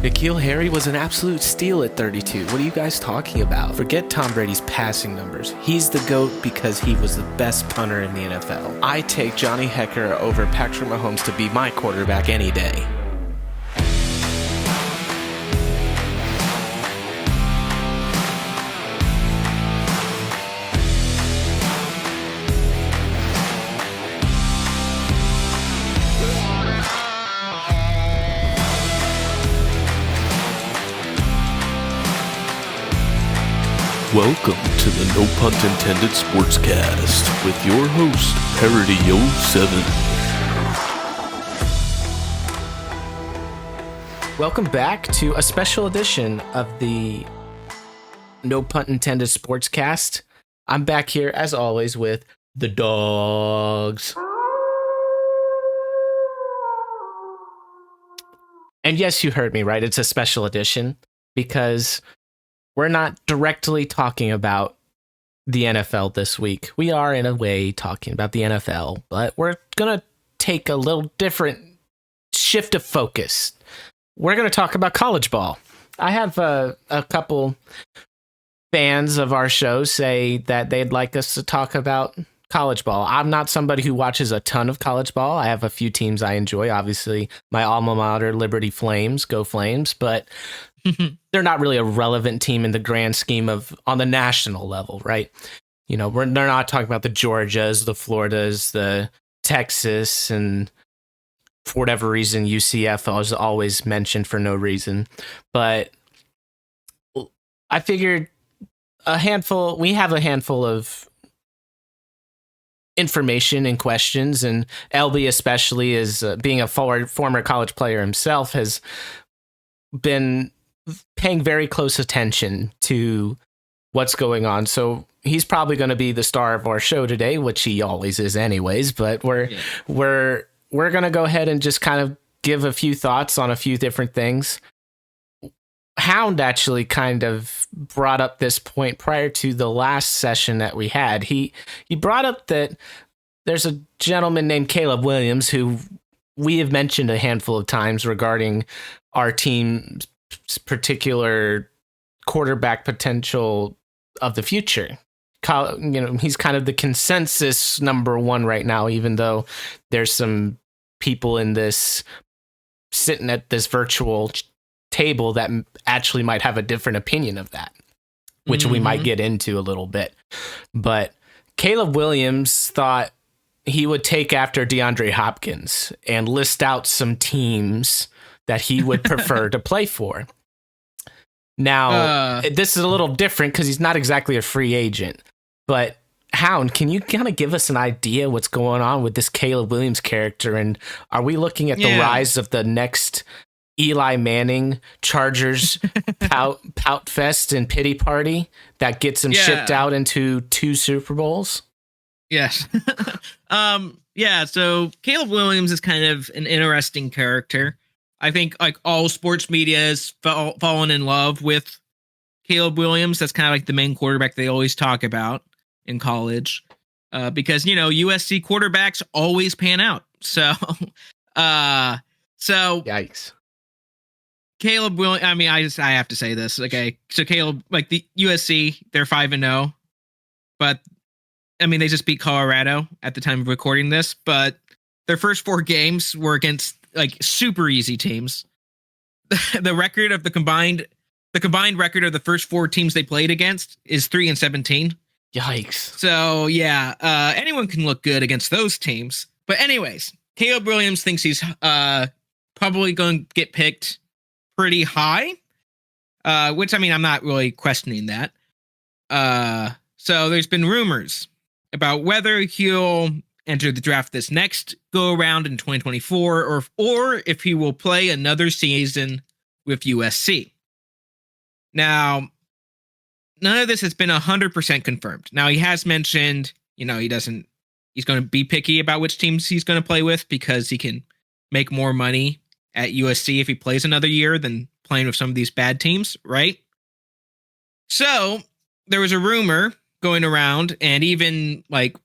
N'Keal Harry was an absolute steal at 32. What are you guys talking about? Forget Tom Brady's passing numbers. He's the GOAT because he was the best punter in the NFL. I take Johnny Hecker over Patrick Mahomes to be my quarterback any day. Welcome to the No Punt Intended Sportscast with your host, Parody 07. Welcome back to a special edition of the No Punt Intended Sportscast. I'm back here, as always, with the DAWGS. And yes, you heard me right. It's a special edition because we're not directly talking about the NFL this week. We are, in a way, talking about the NFL, but we're going to take a little different shift of focus. We're going to talk about college ball. I have a couple fans of our show say that they'd like us to talk about college ball. I'm not somebody who watches a ton of college ball. I have a few teams I enjoy. Obviously, my alma mater, Liberty Flames, go Flames, but they're not really a relevant team in the grand scheme of on the national level, right? You know, they're not talking about the Georgias, the Floridas, the Texas, and for whatever reason, UCF was always mentioned for no reason. But I figured we have a handful of information and questions, and LB especially, is being a former college player himself, has been paying very close attention to what's going on. So he's probably going to be the star of our show today, which he always is anyways, but we're going to go ahead and just kind of give a few thoughts on a few different things. Hound actually kind of brought up this point prior to the last session that we had. He brought up that there's a gentleman named Caleb Williams who we have mentioned a handful of times regarding our team's particular quarterback potential of the future. You know, he's kind of the consensus number one right now, even though there's some people in this sitting at this virtual table that actually might have a different opinion of that, which we might get into a little bit. But Caleb Williams thought he would take after DeAndre Hopkins and list out some teams that he would prefer to play for. Now, this is a little different because he's not exactly a free agent. But Hound, can you kind of give us an idea what's going on with this Caleb Williams character? And are we looking at the rise of the next Eli Manning Chargers pout fest and pity party that gets him shipped out into 2 Super Bowls? Yes. So Caleb Williams is kind of an interesting character. I think like all sports media has fallen in love with Caleb Williams. That's kind of like the main quarterback they always talk about in college, because, you know, USC quarterbacks always pan out. So Yikes. Caleb Williams, I mean, I have to say this. Okay. So Caleb, like the USC, they're 5-0, but I mean, they just beat Colorado at the time of recording this, but their first 4 games were against like super easy teams. The combined record of the first 4 teams they played against is 3-17. Yikes. So anyone can look good against those teams. But anyways, Caleb Williams thinks he's probably going to get picked pretty high, which, I mean, I'm not really questioning that. So there's been rumors about whether he'll enter the draft this next go around in 2024, or if he will play another season with USC. Now, none of this has been 100% confirmed. Now, he has mentioned, you know, he's going to be picky about which teams he's going to play with because he can make more money at USC if he plays another year than playing with some of these bad teams, right? So there was a rumor going around, and even like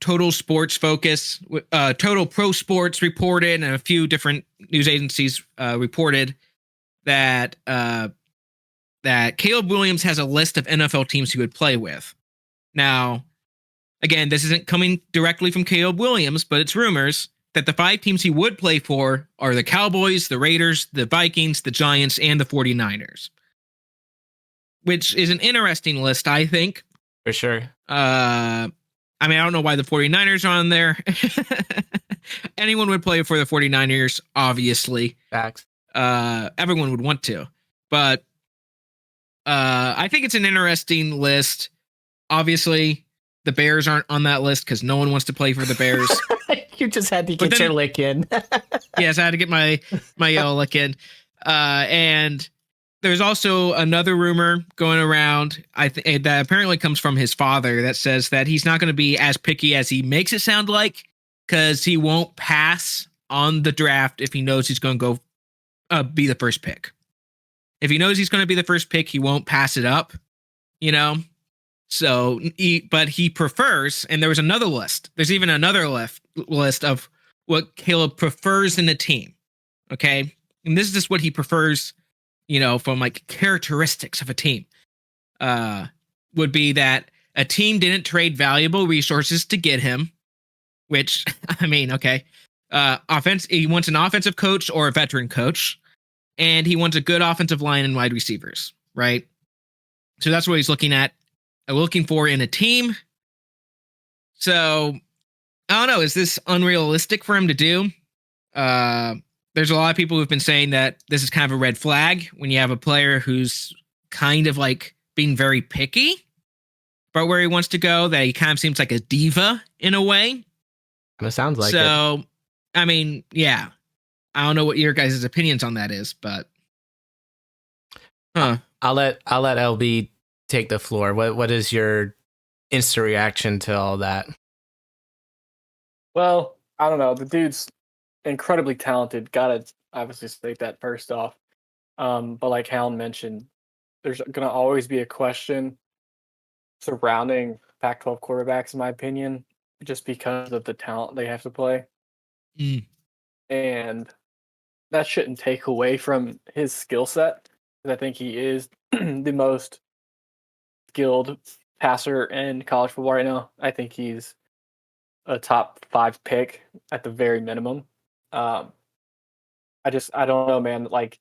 Total Sports Focus, Total Pro Sports reported, and a few different news agencies reported that that Caleb Williams has a list of NFL teams he would play with. Now, again, this isn't coming directly from Caleb Williams, but it's rumors that the 5 teams he would play for are the Cowboys, the Raiders, the Vikings, the Giants, and the 49ers. Which is an interesting list, I think. For sure. I mean, I don't know why the 49ers are on there. Anyone would play for the 49ers, obviously. Facts. Everyone would want to. But I think it's an interesting list. Obviously, the Bears aren't on that list because no one wants to play for the Bears. You just had to get your lick in. Yes, I had to get my yellow lick in. And there's also another rumor going around that apparently comes from his father that says that he's not going to be as picky as he makes it sound like because he won't pass on the draft if he knows he's going to go be the first pick. If he knows he's going to be the first pick, he won't pass it up, you know? So, but he prefers, and there was another list. There's even another list of what Caleb prefers in a team. Okay. And this is just what he prefers, you know, from like characteristics of a team, would be that a team didn't trade valuable resources to get him, which, I mean, okay. He wants an offensive coach or a veteran coach, and he wants a good offensive line and wide receivers, right? So that's what he's looking for in a team. So I don't know. Is this unrealistic for him to do? There's a lot of people who've been saying that this is kind of a red flag when you have a player who's kind of like being very picky about where he wants to go, that he kind of seems like a diva in a way. It sounds like it. So, I mean, yeah. I don't know what your guys' opinions on that is, but I'll let LB take the floor. What is your instant reaction to all that? Well, I don't know. The dude's incredibly talented. Gotta obviously state that first off. But like Hound mentioned, there's gonna always be a question surrounding Pac-12 quarterbacks, in my opinion, just because of the talent they have to play. And that shouldn't take away from his skill set. I think he is the most skilled passer in college football right now. I think he's a top 5 pick at the very minimum. I don't know, man. Like,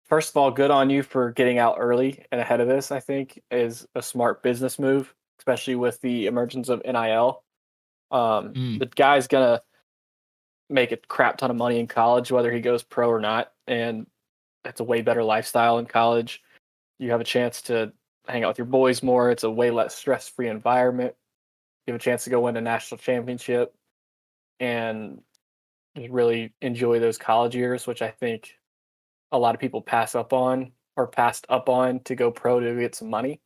first of all, good on you for getting out early and ahead of this. I think is a smart business move, especially with the emergence of NIL. The guy's gonna make a crap ton of money in college, whether he goes pro or not, and it's a way better lifestyle in college. You have a chance to hang out with your boys more. It's a way less stress-free environment. You have a chance to go win a national championship and really enjoy those college years, which I think a lot of people passed up on to go pro to get some money.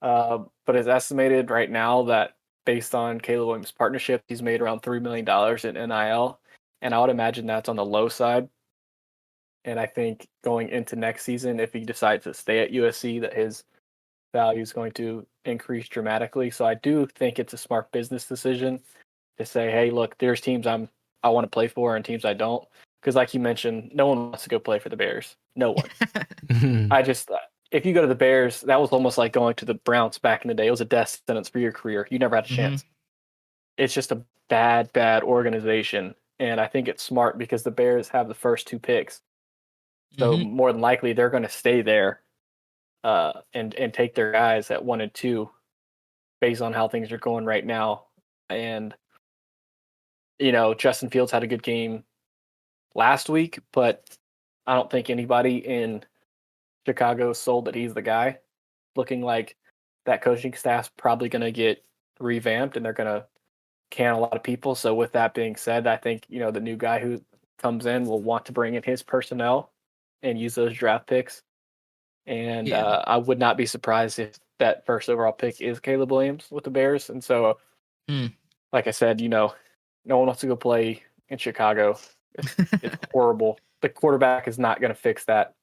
But it's estimated right now that based on Caleb Williams' partnership, he's made around $3 million in NIL. And I would imagine that's on the low side. And I think going into next season, if he decides to stay at USC, that his value is going to increase dramatically. So I do think it's a smart business decision to say, hey, look, there's teams I want to play for and teams I don't. Because like you mentioned, no one wants to go play for the Bears. No one. If you go to the Bears, that was almost like going to the Browns back in the day. It was a death sentence for your career. You never had a chance. It's just a bad organization. And I think it's smart because the Bears have the first 2 picks. So more than likely, they're going to stay there and take their guys at 1 and 2 based on how things are going right now. And, you know, Justin Fields had a good game last week, but I don't think anybody in Chicago sold that he's the guy. Looking like that coaching staff's probably going to get revamped and they're going to can a lot of people. So with that being said, I think, you know, the new guy who comes in will want to bring in his personnel and use those draft picks. And I would not be surprised if that first overall pick is Caleb Williams with the Bears. And so, like I said, you know, no one wants to go play in Chicago. It's horrible. The quarterback is not going to fix that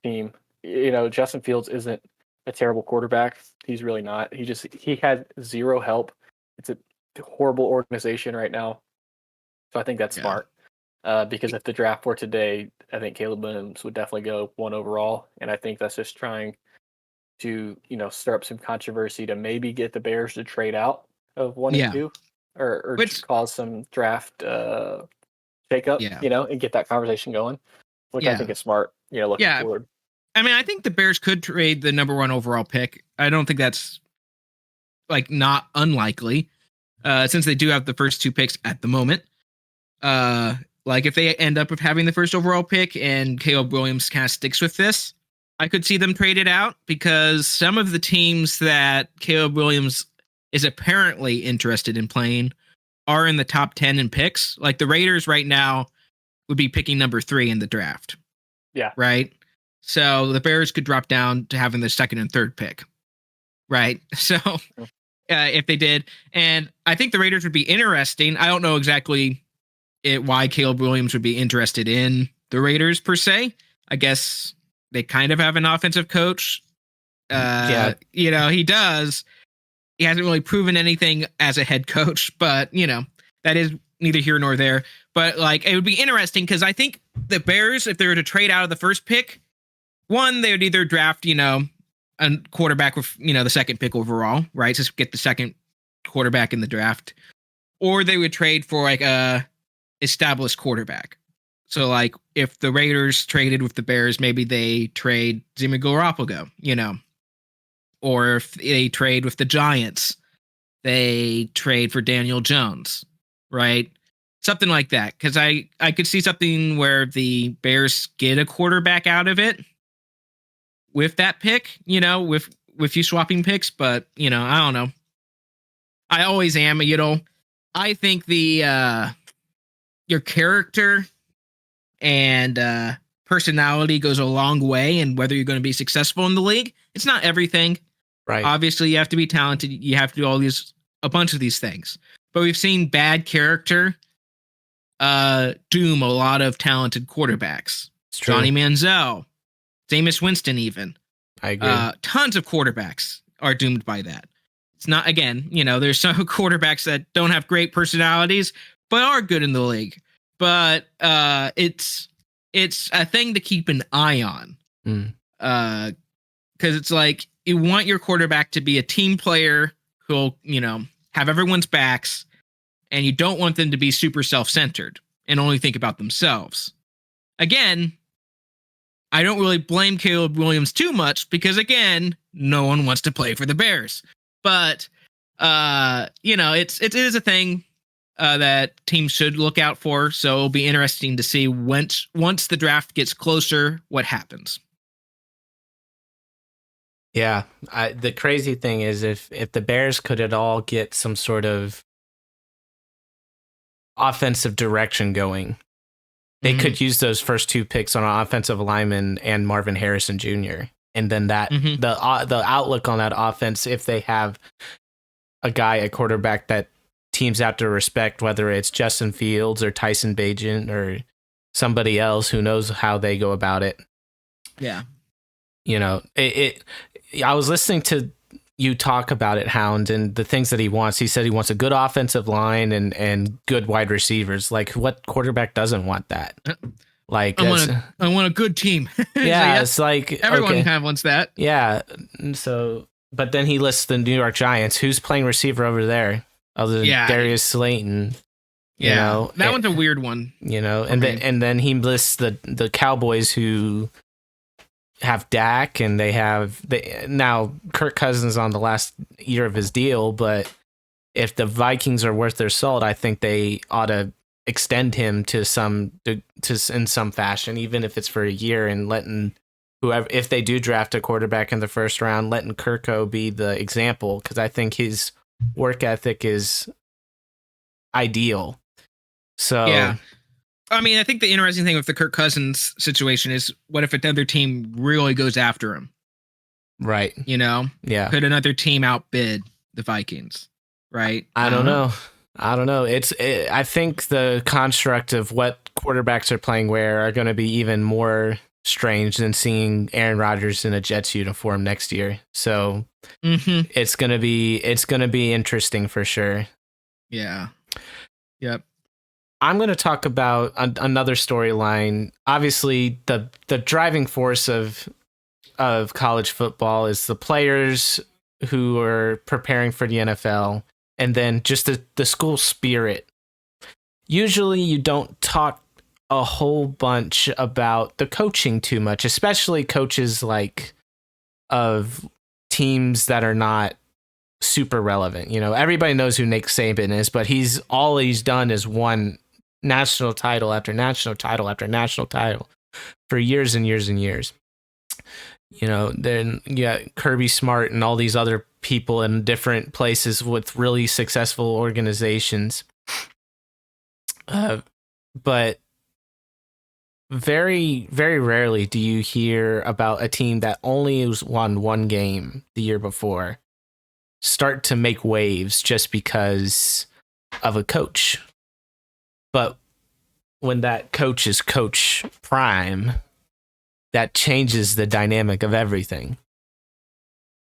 team. You know, Justin Fields isn't a terrible quarterback. He's really not. He had zero help. It's a horrible organization right now. So I think that's smart. Because if the draft were today, I think Caleb Williams would definitely go 1 overall, and I think that's just trying to stir up some controversy to maybe get the Bears to trade out of 1 and 2, or Which, cause some draft shakeup, yeah. and get that conversation going, which I think is smart. Looking forward. I mean, I think the Bears could trade the number 1 overall pick. I don't think that's like not unlikely, since they do have the first 2 picks at the moment. Like if they end up with having the first overall pick and Caleb Williams kind of sticks with this, I could see them trade it out, because some of the teams that Caleb Williams is apparently interested in playing are in the top 10 in picks. Like the Raiders right now would be picking number 3 in the draft. Yeah. Right. So the Bears could drop down to having the 2nd and 3rd pick. Right. So if they did, and I think the Raiders would be interesting. I don't know exactly why Caleb Williams would be interested in the Raiders per se. I guess they kind of have an offensive coach. He does. He hasn't really proven anything as a head coach, but that is neither here nor there. But like, it would be interesting, because I think the Bears, if they were to trade out of the first pick, one, they would either draft, a quarterback with, the 2nd pick overall, right? Just get the 2nd quarterback in the draft, or they would trade for like a established quarterback. So like if the Raiders traded with the Bears, maybe they trade Jimmy Garoppolo, or if they trade with the Giants, they trade for Daniel Jones, right? Something like that. Because I could see something where the Bears get a quarterback out of it with that pick, with you swapping picks. But, I don't know. I always am, I think your character and personality goes a long way in whether you're going to be successful in the league. It's not everything. Right. Obviously, you have to be talented. You have to do a bunch of these things. But we've seen bad character doom a lot of talented quarterbacks. It's true. Johnny Manziel, Jameis Winston, even. I agree. Tons of quarterbacks are doomed by that. It's not, again, there's some quarterbacks that don't have great personalities, but are good in the league. But it's a thing to keep an eye on. Because it's like, you want your quarterback to be a team player who'll, have everyone's backs, and you don't want them to be super self-centered and only think about themselves. Again, I don't really blame Caleb Williams too much, because again, no one wants to play for the Bears. But it is a thing that teams should look out for. So it'll be interesting to see once the draft gets closer, what happens. Yeah, the crazy thing is if the Bears could at all get some sort of offensive direction going, they could use those first 2 picks on an offensive lineman and Marvin Harrison Jr. And then that the outlook on that offense, if they have a quarterback that teams have to respect, whether it's Justin Fields or Tyson Bagent or somebody else who knows how they go about it. Yeah. I was listening to you talk about it, Hound, and the things that he wants. He said he wants a good offensive line and good wide receivers. Like, what quarterback doesn't want that? Like, I want a good team. Yeah, it's like everyone kind of wants that. Yeah. So, but then he lists the New York Giants. Who's playing receiver over there other than Darius Slayton? That one's a weird one. And then he lists the Cowboys, who have Dak, and now Kirk Cousins on the last year of his deal. But if the Vikings are worth their salt, I think they ought to extend him to in some fashion, even if it's for a year, and letting whoever, if they do draft a quarterback in the first round, letting Kirko be the example, because I think his work ethic is ideal. So yeah. I mean, I think the interesting thing with the Kirk Cousins situation is, what if another team really goes after him? Right. Yeah. Could another team outbid the Vikings? Right. I don't know. I think the construct of what quarterbacks are playing where are going to be even more strange than seeing Aaron Rodgers in a Jets uniform next year. So it's going to be interesting for sure. Yeah. Yep. I'm going to talk about another storyline. Obviously, the driving force of college football is the players who are preparing for the NFL, and then just the school spirit. Usually, you don't talk a whole bunch about the coaching too much, especially coaches like of teams that are not super relevant. You know, everybody knows who Nick Saban is, but all he's done is won national title after national title after national title for years and years and years. You know, then Kirby Smart and all these other people in different places with really successful organizations. But very, very rarely do you hear about a team that only won one game the year before start to make waves just because of a coach. But when that coach is Coach Prime, that changes the dynamic of everything.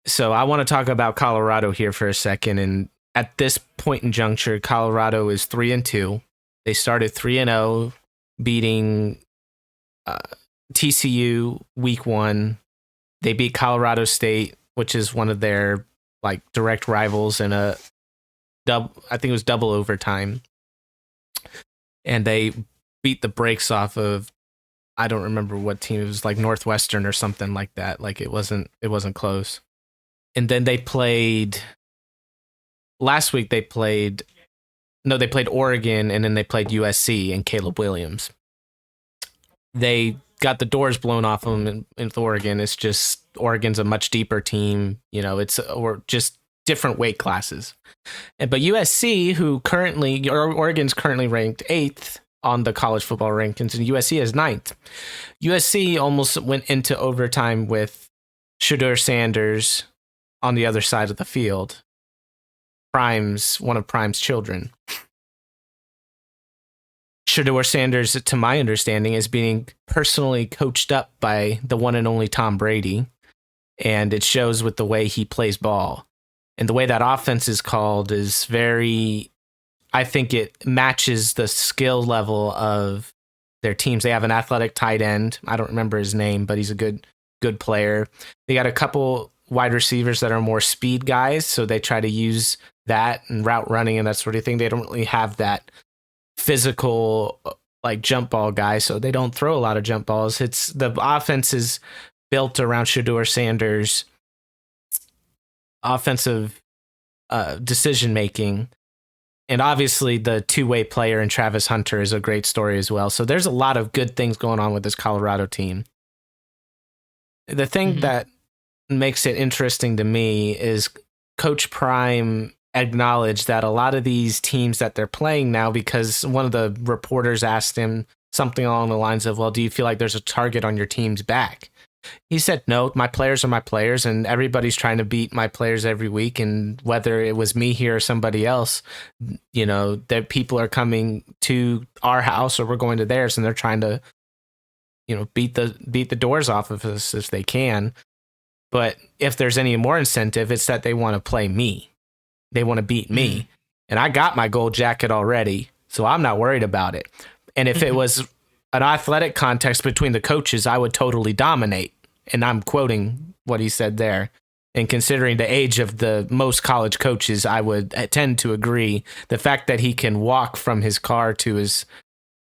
So I want to talk about Colorado here for a second. And at this point in juncture, Colorado is 3-2. They started 3-0, beating TCU week 1. They beat Colorado State, which is one of their like direct rivals in I think it was double overtime. And they beat the brakes off of, I don't remember what team. It was like Northwestern or something like that. Like it wasn't close. And then they played last week. They played Oregon, and then they played USC and Caleb Williams. They got the doors blown off them in Oregon. It's just Oregon's a much deeper team. You know, or just different weight classes. But USC, Oregon's currently ranked 8th on the college football rankings, and USC is 9th. USC almost went into overtime with Shedeur Sanders on the other side of the field. One of Prime's children. Shedeur Sanders, to my understanding, is being personally coached up by the one and only Tom Brady, and it shows with the way he plays ball. And the way that offense is called is I think it matches the skill level of their teams. They have an athletic tight end. I don't remember his name, but he's a good player. They got a couple wide receivers that are more speed guys, so they try to use that and route running and that sort of thing. They don't really have that physical like jump ball guy, so they don't throw a lot of jump balls. It's the offense is built around Shedeur Sanders' offensive decision making, and obviously the two-way player in Travis Hunter is a great story as well. So there's a lot of good things going on with this Colorado team. The thing that makes it interesting to me is Coach Prime acknowledged that a lot of these teams that they're playing now, because one of the reporters asked him something along the lines of, well, do you feel like there's a target on your team's back? He said, no, my players are my players, and everybody's trying to beat my players every week. And whether it was me here or somebody else, you know, that people are coming to our house or we're going to theirs, and they're trying to, you know, beat the doors off of us if they can. But if there's any more incentive, it's that they want to play me. They want to beat me. And I got my gold jacket already, so I'm not worried about it. And if it was an athletic context between the coaches, I would totally dominate. And I'm quoting what he said there. And considering the age of the most college coaches, I would tend to agree. The fact that he can walk from his car to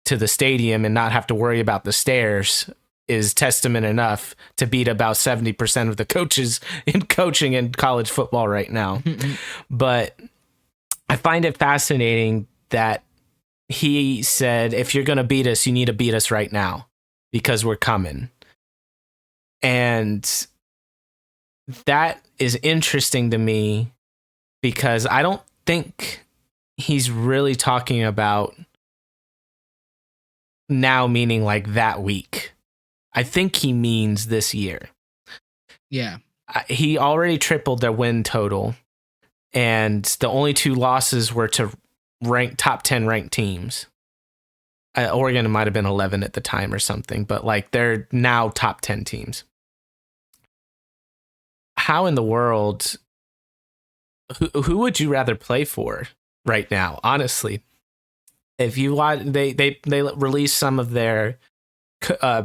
the stadium and not have to worry about the stairs is testament enough to beat about 70% of the coaches in coaching in college football right now. But I find it fascinating that he said, if you're going to beat us, you need to beat us right now because we're coming. And that is interesting to me because I don't think he's really talking about now, meaning like that week. I think he means this year. Yeah. He already tripled their win total, and the only 2 losses were to top 10 ranked teams. Oregon might have been 11 at the time or something, but like they're now top 10 teams. How in the world, who would you rather play for right now? Honestly, if you watch, they released some of their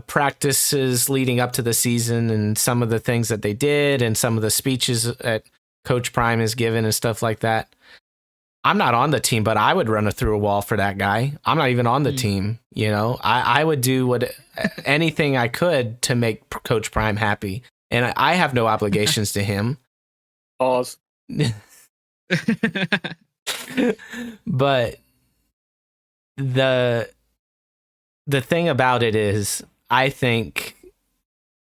practices leading up to the season and some of the things that they did and some of the speeches that Coach Prime has given and stuff like that. I'm not on the team, but I would run through a wall for that guy. I'm not even on the team. You know, I would do anything I could to make Coach Prime happy. And I have no obligations to him. Pause. But the thing about it is, I think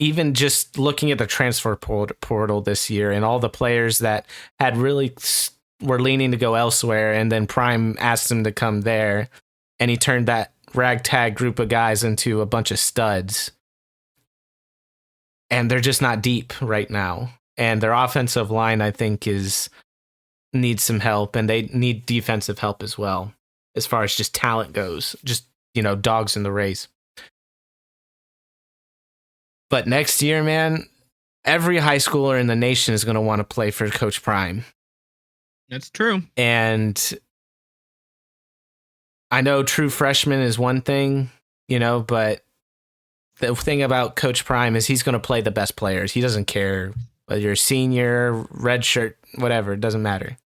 even just looking at the transfer portal this year and all the players that had really were leaning to go elsewhere, and then Prime asked him to come there, and he turned that ragtag group of guys into a bunch of studs. And they're just not deep right now. And their offensive line, I think, needs some help, and they need defensive help as well, as far as just talent goes. Just, dogs in the race. But next year, man, every high schooler in the nation is going to want to play for Coach Prime. That's true. And I know true freshman is one thing, but the thing about Coach Prime is he's going to play the best players. He doesn't care whether you're a senior, red shirt, whatever. It doesn't matter.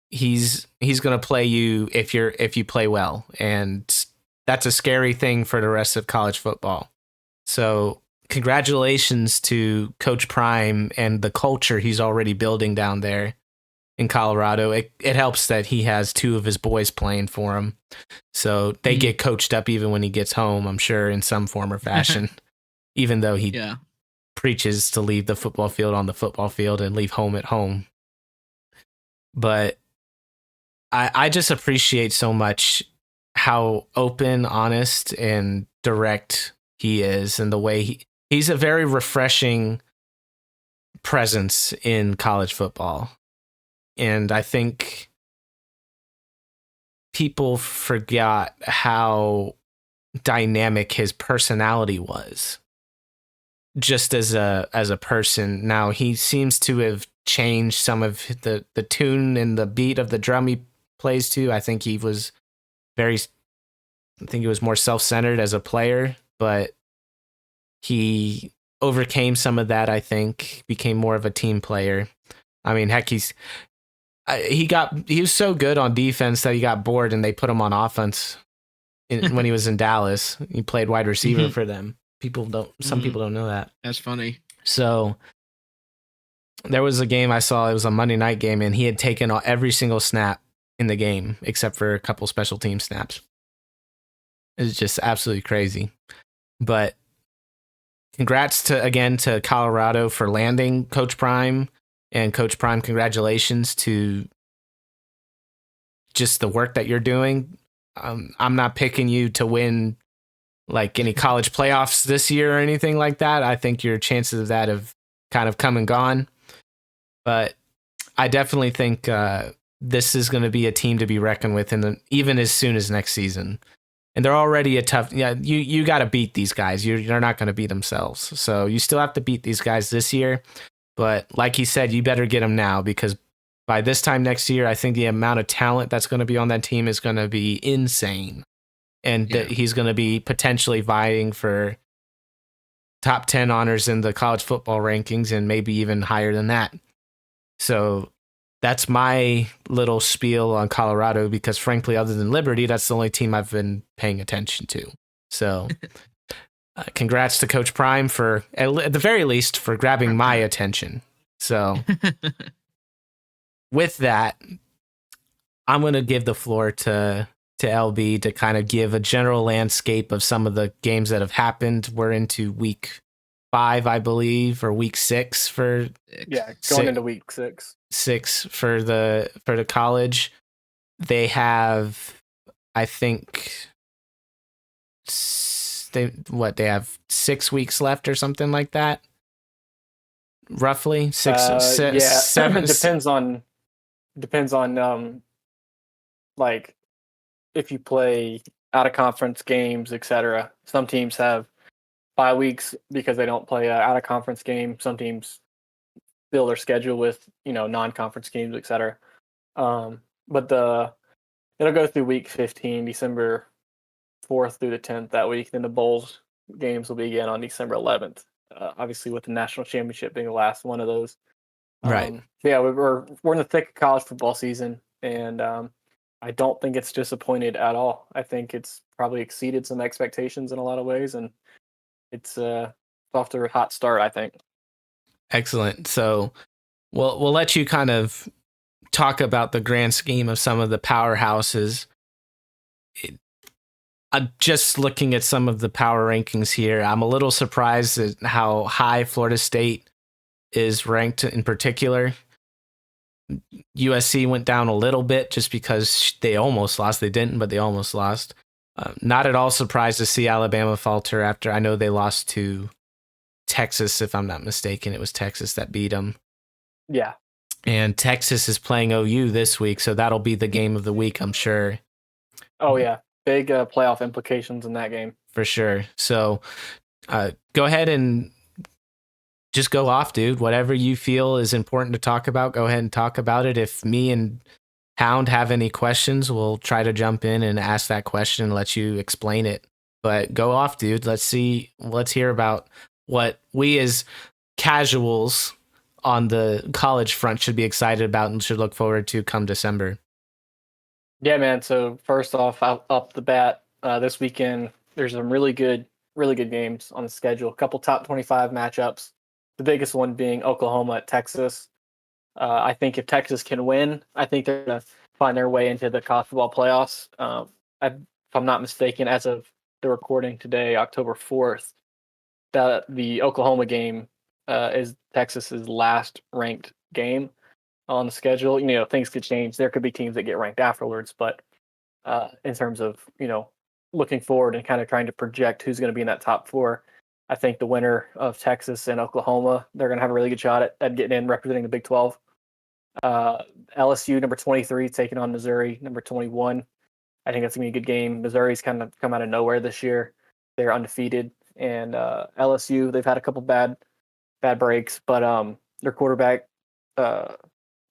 He's going to play you if you play well. And that's a scary thing for the rest of college football. So congratulations to Coach Prime and the culture he's already building down there in Colorado. It helps that he has two of his boys playing for him. So they get coached up even when he gets home, I'm sure, in some form or fashion, even though he preaches to leave the football field on the football field and leave home at home. But I just appreciate so much how open, honest, and direct he is, and the way he's a very refreshing presence in college football. And I think people forgot how dynamic his personality was just as a person. Now he seems to have changed some of the tune and the beat of the drum he plays to. I think he was more self-centered as a player, but he overcame some of that, I think, became more of a team player. I mean, heck, he was so good on defense that he got bored and they put him on offense when he was in Dallas. He played wide receiver for them. Some people don't know that. That's funny. So there was a game I saw, it was a Monday night game, and he had taken every single snap in the game except for a couple special team snaps. It's just absolutely crazy. But congrats to Colorado for landing Coach Prime. And Coach Prime, congratulations to just the work that you're doing. I'm not picking you to win like any college playoffs this year or anything like that. I think your chances of that have kind of come and gone. But I definitely think this is going to be a team to be reckoned with, even as soon as next season. And they're already a tough. Yeah, you got to beat these guys. You're not going to beat themselves. So you still have to beat these guys this year. But like he said, you better get them now, because by this time next year, I think the amount of talent that's going to be on that team is going to be insane. And he's going to be potentially vying for top 10 honors in the college football rankings and maybe even higher than that. So that's my little spiel on Colorado, because frankly, other than Liberty, that's the only team I've been paying attention to. So congrats to Coach Prime for, at the very least, for grabbing my attention. So with that, I'm going to give the floor to LB to kind of give a general landscape of some of the games that have happened. We're into week 5, I believe, or week 6 for going into week 6 for the college. They have, I think, they have 6 weeks left or something like that, roughly 7. Depends on like if you play out of conference games, etc. Some teams have 5 weeks because they don't play out of conference game. Some teams fill their schedule with non-conference games, etc. But the it'll go through week 15, December 4th through the 10th that week. Then the Bowls games will begin on December 11th. Obviously, with the national championship being the last one of those. Right. Yeah, we're in the thick of college football season, and I don't think it's disappointed at all. I think it's probably exceeded some expectations in a lot of ways, and it's off to a hot start, I think. Excellent. So we'll let you kind of talk about the grand scheme of some of the powerhouses. I'm just looking at some of the power rankings here. I'm a little surprised at how high Florida State is ranked in particular. USC went down a little bit just because they almost lost. They didn't, but they almost lost. Not at all surprised to see Alabama falter after I know they lost to Texas, if I'm not mistaken. It was Texas that beat them. Yeah. And Texas is playing OU this week, so that'll be the game of the week, I'm sure. Oh, yeah. Big playoff implications in that game. For sure. So go ahead and just go off, dude. Whatever you feel is important to talk about, go ahead and talk about it. If me and Hound have any questions, we'll try to jump in and ask that question and let you explain it. But go off, dude. Let's hear about what we as casuals on the college front should be excited about and should look forward to come December. Yeah, man. So first off, up the bat, this weekend there's some really good games on the schedule. A couple top 25 matchups. The biggest one being Oklahoma at Texas. I think if Texas can win, I think they're going to find their way into the college football playoffs. If I'm not mistaken, as of the recording today, October 4th, that the Oklahoma game is Texas's last ranked game on the schedule. You know, things could change. There could be teams that get ranked afterwards, but in terms of, looking forward and kind of trying to project who's going to be in that top four, I think the winner of Texas and Oklahoma, they're going to have a really good shot at getting in representing the Big 12. LSU, number 23, taking on Missouri, number 21. I think that's going to be a good game. Missouri's kind of come out of nowhere this year. They're undefeated. And LSU, they've had a couple bad breaks, but their quarterback, Jaden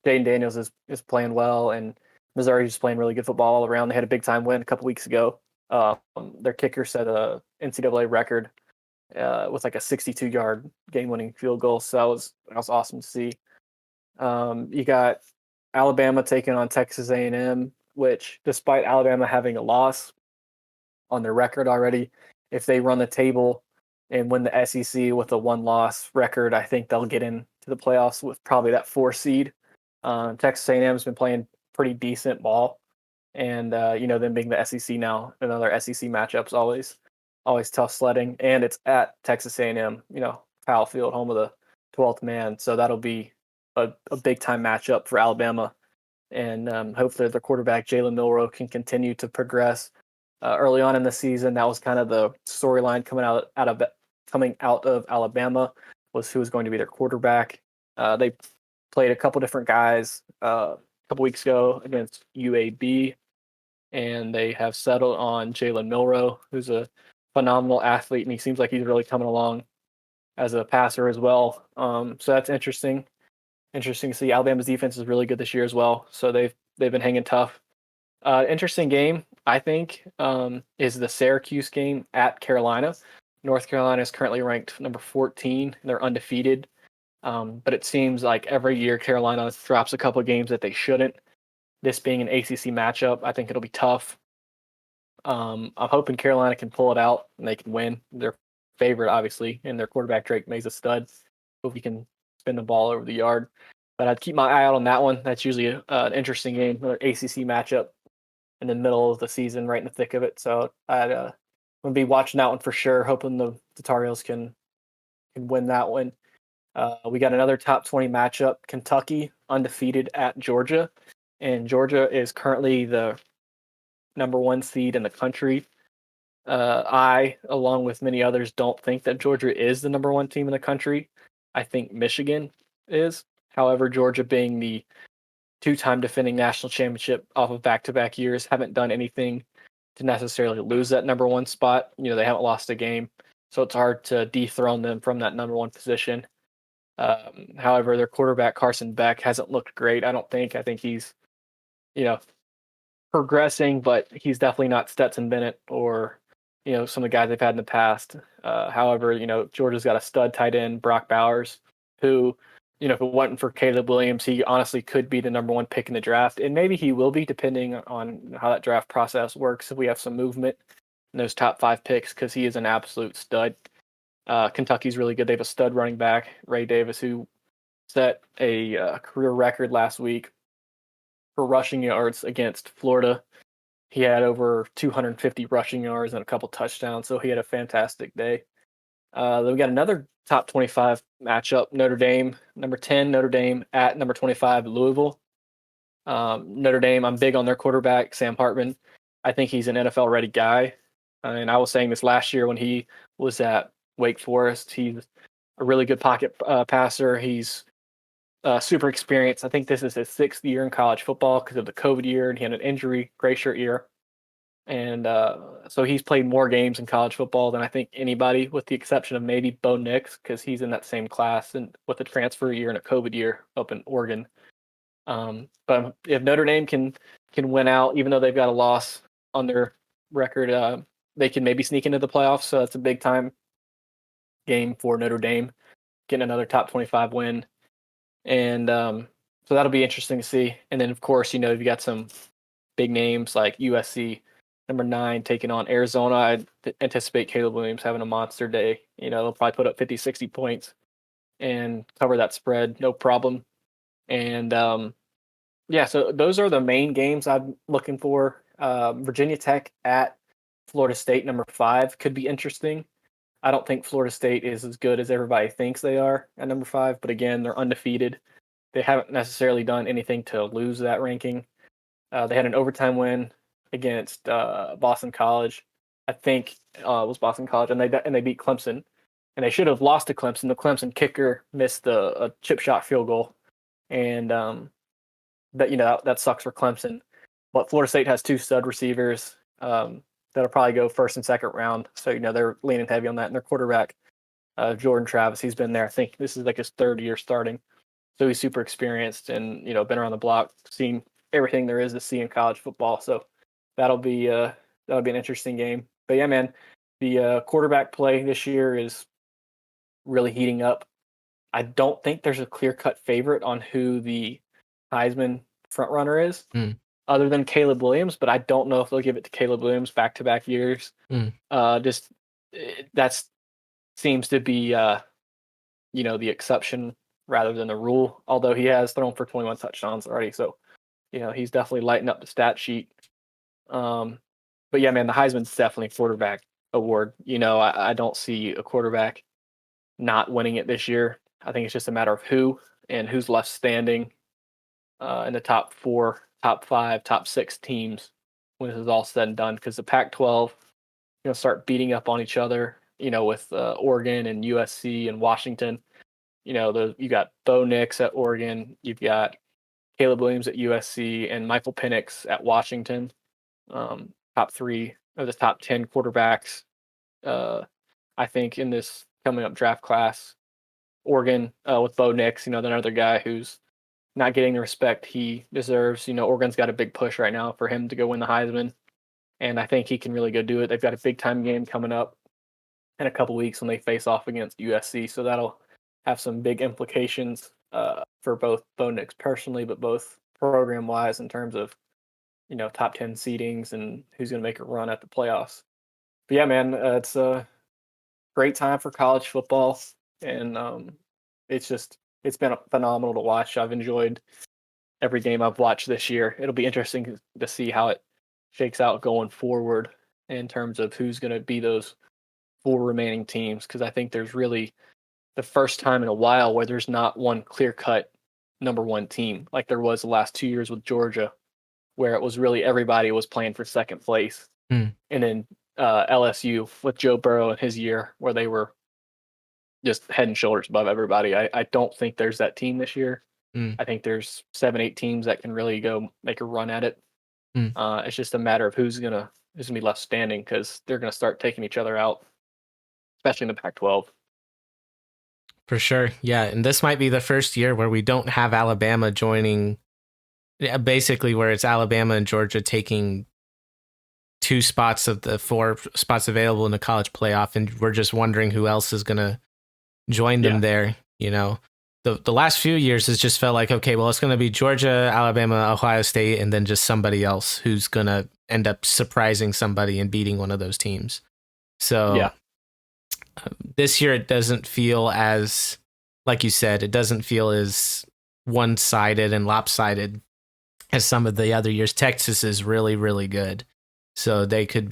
Daniels, is playing well, and Missouri's just playing really good football all around. They had a big-time win a couple weeks ago. Their kicker set a NCAA record with like a 62-yard game-winning field goal, so that was awesome to see. You got Alabama taking on Texas A&M, which, despite Alabama having a loss on their record already, if they run the table and win the SEC with a one-loss record, I think they'll get into the playoffs with probably that 4 seed. Texas A&M has been playing pretty decent ball, and them being the SEC now, another SEC matchup's always tough sledding, and it's at Texas A&M, Powell Field, home of the 12th man, so that'll be a big time matchup for Alabama, and hopefully their quarterback Jalen Milroe can continue to progress. Early on in the season, that was kind of the storyline coming out of Alabama, was who was going to be their quarterback. They played a couple different guys a couple weeks ago against UAB, and they have settled on Jalen Milroe, who's a phenomenal athlete, and he seems like he's really coming along as a passer as well. So that's interesting. Interesting to see. Alabama's defense is really good this year as well, so they've been hanging tough. Interesting game, I think, is the Syracuse game at Carolina. North Carolina is currently ranked number 14. They're undefeated, but it seems like every year Carolina drops a couple of games that they shouldn't. This being an ACC matchup, I think it'll be tough. I'm hoping Carolina can pull it out and they can win. They're favorite, obviously, and their quarterback Drake May's a stud. Hope he can spin the ball over the yard. But I'd keep my eye out on that one. That's usually an interesting game, another ACC matchup in the middle of the season, right in the thick of it. So I'm going to be watching that one for sure, hoping the Tar Heels can win that one. We got another top 20 matchup, Kentucky undefeated at Georgia. And Georgia is currently the number 1 seed in the country. I, along with many others, don't think that Georgia is the number 1 team in the country. I think Michigan is. However, Georgia, being the 2-time defending national championship off of back-to-back years, haven't done anything to necessarily lose that number 1 spot. They haven't lost a game, so it's hard to dethrone them from that number 1 position. However, their quarterback Carson Beck hasn't looked great. I think he's, progressing, but he's definitely not Stetson Bennett or some of the guys they've had in the past. However, Georgia's got a stud tight end, Brock Bowers, who, if it wasn't for Caleb Williams, he honestly could be the number one pick in the draft, and maybe he will be, depending on how that draft process works. If we have some movement in those top 5 picks, because he is an absolute stud. Kentucky's really good. They have a stud running back, Ray Davis, who set a career record last week for rushing yards against Florida. He had over 250 rushing yards and a couple touchdowns, so he had a fantastic day. Then we got another top 25 matchup, Notre Dame, number 10, Notre Dame at number 25, Louisville. Notre Dame, I'm big on their quarterback, Sam Hartman. I think he's an NFL-ready guy. And I was saying this last year when he was at Wake Forest. He's a really good pocket passer. He's super experienced. I think this is his 6th year in college football because of the COVID year, and he had an injury, gray shirt year. And so he's played more games in college football than I think anybody, with the exception of maybe Bo Nix, because he's in that same class and with a transfer year and a COVID year up in Oregon. But if Notre Dame can win out, even though they've got a loss on their record, they can maybe sneak into the playoffs. So that's a big time game for Notre Dame, getting another top 25 win. And so that'll be interesting to see. And then, of course, you've got some big names like USC, number 9, taking on Arizona. I anticipate Caleb Williams having a monster day. They'll probably put up 50, 60 points and cover that spread, no problem. And so those are the main games I'm looking for. Virginia Tech at Florida State, number 5, could be interesting. I don't think Florida State is as good as everybody thinks they are at number 5, but again, they're undefeated. They haven't necessarily done anything to lose that ranking. They had an overtime win against Boston College. I think it was Boston College, and they beat Clemson. And they should have lost to Clemson. The Clemson kicker missed a chip shot field goal, and that sucks for Clemson. But Florida State has 2 stud receivers that'll probably go first and second round. So, they're leaning heavy on that. And their quarterback, Jordan Travis, he's been there. I think this is like his 3rd year starting. So he's super experienced and, been around the block, seen everything there is to see in college football. So that'll be an interesting game. But yeah, man, the quarterback play this year is really heating up. I don't think there's a clear-cut favorite on who the Heisman frontrunner is. Other than Caleb Williams, but I don't know if they'll give it to Caleb Williams back-to-back years. That seems to be, the exception rather than the rule, although he has thrown for 21 touchdowns already. So, he's definitely lighting up the stat sheet. But yeah, man, the Heisman's definitely a quarterback award. I don't see a quarterback not winning it this year. I think it's just a matter of who and who's left standing in the top 4, top 5, top 6 teams when this is all said and done, because the Pac-12 start beating up on each other, with Oregon and USC and Washington. You got Bo Nix at Oregon, you've got Caleb Williams at USC, and Michael Penix at Washington. Top 3 of the top 10 quarterbacks, I think, in this coming up draft class. Oregon with Bo Nix, another guy who's not getting the respect he deserves. Oregon's got a big push right now for him to go win the Heisman, and I think he can really go do it. They've got a big time game coming up in a couple weeks when they face off against USC, so that'll have some big implications for both Bo Nix personally, but both program wise in terms of top 10 seedings and who's going to make a run at the playoffs. But yeah, man, it's a great time for college football, and it's been phenomenal to watch. I've enjoyed every game I've watched this year. It'll be interesting to see how it shakes out going forward in terms of who's going to be those 4 remaining teams, because I think there's really the first time in a while where there's not one clear-cut number 1 team like there was the last 2 years with Georgia, where it was really everybody was playing for second place. And then LSU with Joe Burrow in his year, where they were just head and shoulders above everybody. I don't think there's that team this year. I think there's 7, 8 teams that can really go make a run at it. It's just a matter of who's gonna be left standing, because they're gonna start taking each other out, especially in the Pac-12. For sure, yeah. And this might be the first year where we don't have Alabama joining Yeah, basically where it's Alabama and Georgia taking 2 spots of the 4 spots available in the college playoff, and we're just wondering who else is going to join them there. You know, the last few years has just felt like, okay, well, it's going to be Georgia, Alabama, Ohio State, and then just somebody else who's going to end up surprising somebody and beating one of those teams. So this year it doesn't feel as, like you said, it doesn't feel as one-sided and lopsided as some of the other years. Texas is really, really good. So they're going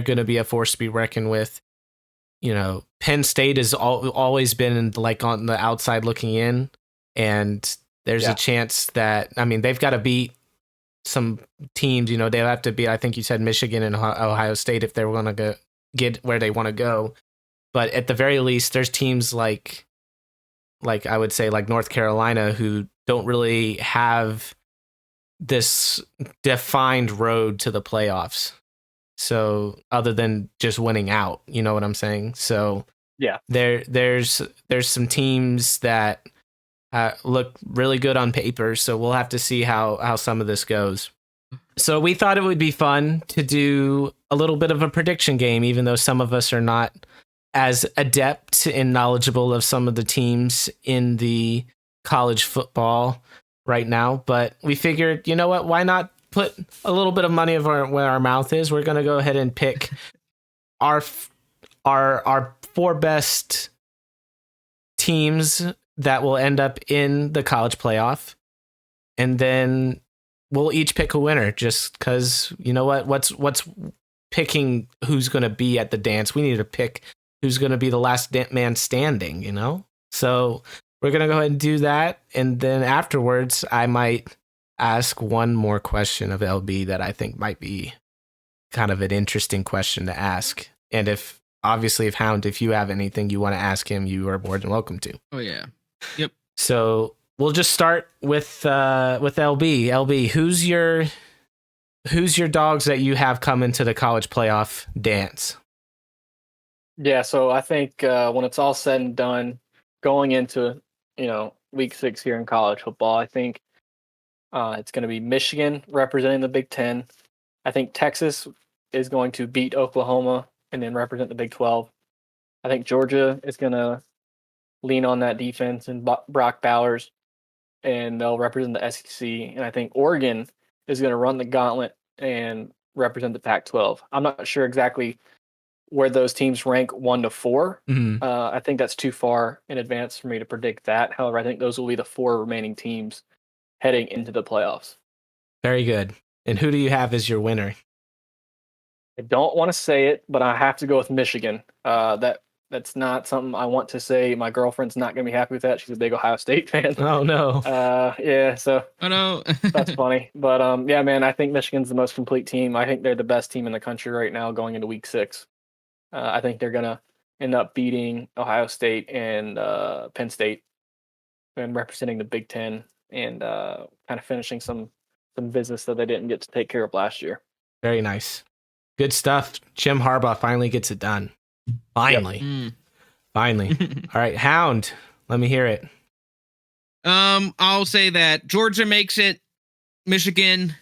to be a force to be reckoned with. You know, Penn State has always been like on the outside looking in, and there's a chance that, I mean, they've got to beat some teams. You know, they'll have to beat, I think you said Michigan and Ohio State if they're going to get where they want to go. But at the very least, there's teams like I would say like North Carolina who don't really have this defined road to the playoffs. So other than just winning out, you know what I'm saying? So there's some teams that look really good on paper. So we'll have to see how some of this goes. So we thought it would be fun to do a little bit of a prediction game, even though some of us are not as adept and knowledgeable of some of the teams in the college football right now. But we figured, you know what, why not put a little bit of money where our mouth is? We're going to go ahead and pick our 4 best teams that will end up in the college playoff. And then we'll each pick a winner, just because, you know what, what's picking who's going to be at the dance? We need to pick who's going to be the last man standing, you know? So we're going to go ahead and do that. And then afterwards, I might ask one more question of LB that I think might be kind of an interesting question to ask. And if Hound, if you have anything you want to ask him, you are more than welcome to. Oh, yeah. Yep. So we'll just start with LB. LB, who's your dogs that you have coming to the college playoff dance? Yeah, so I think when it's all said and done, going into, week 6 here in college football, I think it's going to be Michigan representing the Big Ten. I think Texas is going to beat Oklahoma and then represent the Big 12. I think Georgia is going to lean on that defense and Brock Bowers, and they'll represent the SEC. And I think Oregon is going to run the gauntlet and represent the Pac-12. I'm not sure exactly where those teams rank 1 to 4. Mm-hmm. I think that's too far in advance for me to predict that. However, I think those will be the 4 remaining teams heading into the playoffs. Very good. And who do you have as your winner? I don't want to say it, but I have to go with Michigan. That's not something I want to say. My girlfriend's not going to be happy with that. She's a big Ohio State fan. Oh, no. Yeah, so oh, no. that's funny. But, yeah, man, I think Michigan's the most complete team. I think they're the best team in the country right now going into week 6. I think they're going to end up beating Ohio State and Penn State and representing the Big Ten and kind of finishing some business that they didn't get to take care of last year. Very nice. Good stuff. Jim Harbaugh finally gets it done. Finally. Yep. Finally. All right, Hound, let me hear it. I'll say that Georgia makes it, Michigan,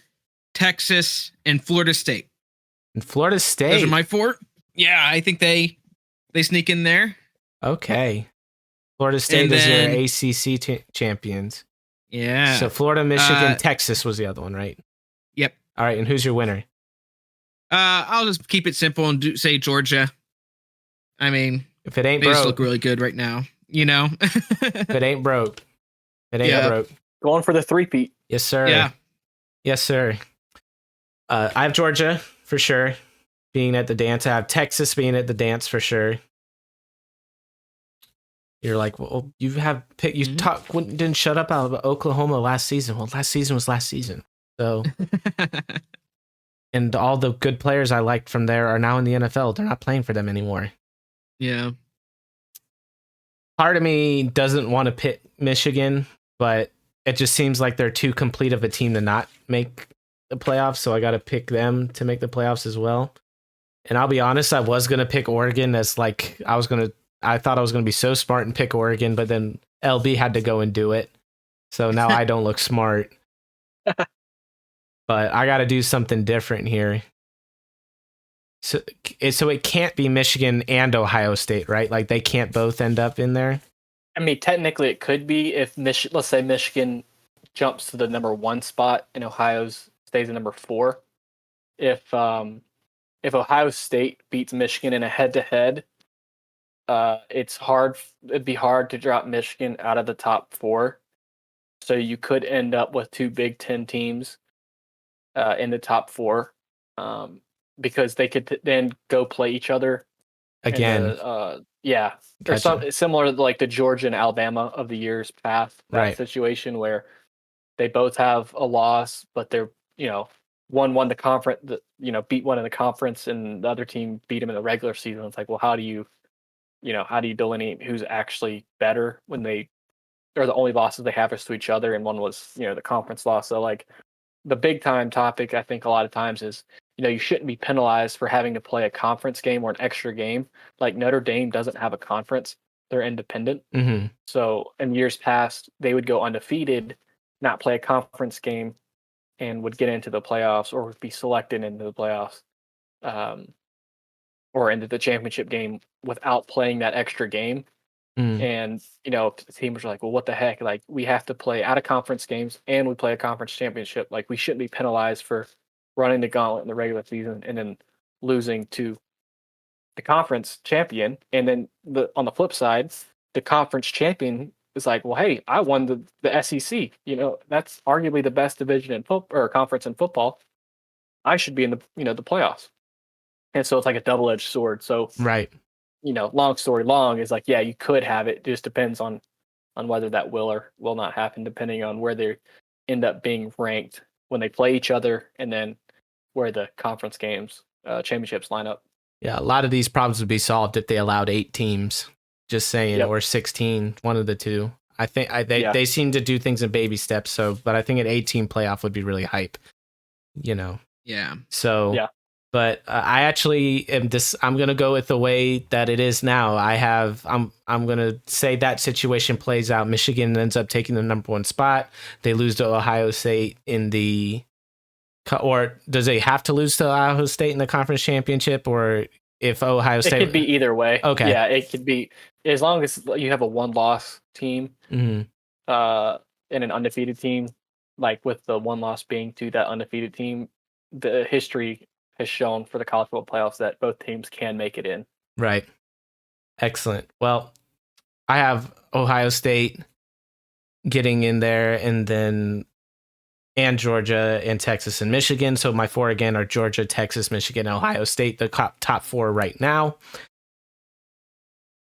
Texas, and Florida State. And Florida State. Those are my 4. Yeah, I think they sneak in there. Okay. Florida State is your ACC champions. Yeah. So Florida, Michigan, Texas was the other one, right? Yep. All right, and who's your winner? I'll just keep it simple and say Georgia. I mean, if it ain't they broke, just look really good right now, you know? If it ain't broke, it ain't broke. Going for the 3-peat. Yes, sir. Yeah. Yes, sir. I have Georgia for sure being at the dance. I have Texas being at the dance for sure. You're like, well, you have pick. You didn't shut up about Oklahoma last season. Well, last season was last season. So, and all the good players I liked from there are now in the NFL. They're not playing for them anymore. Yeah. Part of me doesn't want to pick Michigan, but it just seems like they're too complete of a team to not make the playoffs. So I got to pick them to make the playoffs as well. And I'll be honest, I was going to pick Oregon as like, I thought I was going to be so smart and pick Oregon, but then LB had to go and do it. So now I don't look smart. But I got to do something different here. So it can't be Michigan and Ohio State, right? Like they can't both end up in there. I mean, technically, it could be if let's say Michigan jumps to the number 1 spot and Ohio stays at number 4. If Ohio State beats Michigan in a head-to-head, it'd be hard to drop Michigan out of the top 4. So you could end up with 2 Big Ten teams in the top 4, because they could then go play each other Again. Yeah. Gotcha. Or similar to like the Georgia and Alabama of the years past, that Right. situation where they both have a loss, but they're, one won the conference, beat one in the conference, and the other team beat them in the regular season. It's like, well, how do you delineate who's actually better when they are the only losses they have is to each other, and one was, the conference loss. So like the big time topic, I think a lot of times is, you shouldn't be penalized for having to play a conference game or an extra game. Like Notre Dame doesn't have a conference; they're independent. Mm-hmm. So in years past, they would go undefeated, not play a conference game, and would get into the playoffs or would be selected into the playoffs, or into the championship game without playing that extra game. Mm. And, the teams are like, well, what the heck? Like, we have to play out of conference games and we play a conference championship. Like, we shouldn't be penalized for running the gauntlet in the regular season and then losing to the conference champion. And then on the flip side, the conference champion is like, well, hey, I won the SEC. That's arguably the best division in football or conference in football. I should be in the playoffs. And so it's like a double-edged sword. So Right. Long story long is like, yeah, you could have it. It just depends on whether that will or will not happen, depending on where they end up being ranked when they play each other, and then where the conference games, championships line up. Yeah, a lot of these problems would be solved if they allowed 8 teams. Just saying, Yep. or 16, one of the two. I think Yeah. they seem to do things in baby steps. So, but I think an 18 playoff would be really hype. Yeah. So, Yeah. But I actually am I'm going to go with the way that it is now. I'm going to say that situation plays out. Michigan ends up taking the number 1 spot. They lose to Ohio State or does they have to lose to Ohio State in the conference championship? Or if Ohio State, it could be either way. Okay. Yeah, it could be, as long as you have a 1-loss team, mm-hmm. And an undefeated team, like with the 1 loss being to that undefeated team, the history has shown for the college football playoffs that both teams can make it in. Right. Excellent. Well, I have Ohio State getting in there, and Georgia and Texas and Michigan. So my 4 again are Georgia, Texas, Michigan, Ohio State, the top 4 right now.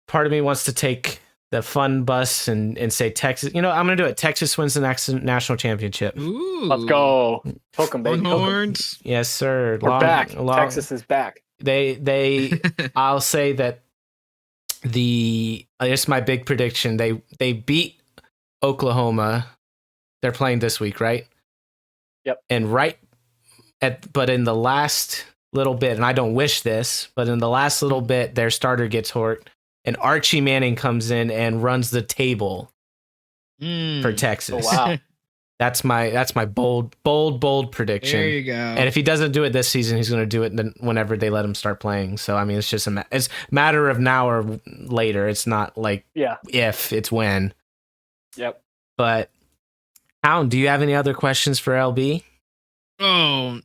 Part of me wants to take the fun bus and say Texas. I'm going to do it. Texas wins the next national championship. Ooh. Let's go. Hook 'em, baby. Longhorns. Yes, sir. We're back. Texas is back. They I'll say that it's my big prediction. They beat Oklahoma. They're playing this week, right? Yep. And but in the last little bit, and I don't wish this, but in the last little bit, their starter gets hurt, and Archie Manning comes in and runs the table for Texas. Oh, wow. That's my bold prediction. There you go. And if he doesn't do it this season, he's going to do it whenever they let him start playing. So I mean, it's just it's matter of now or later. It's not like if, it's when. Yep. But Hound, do you have any other questions for LB? Oh,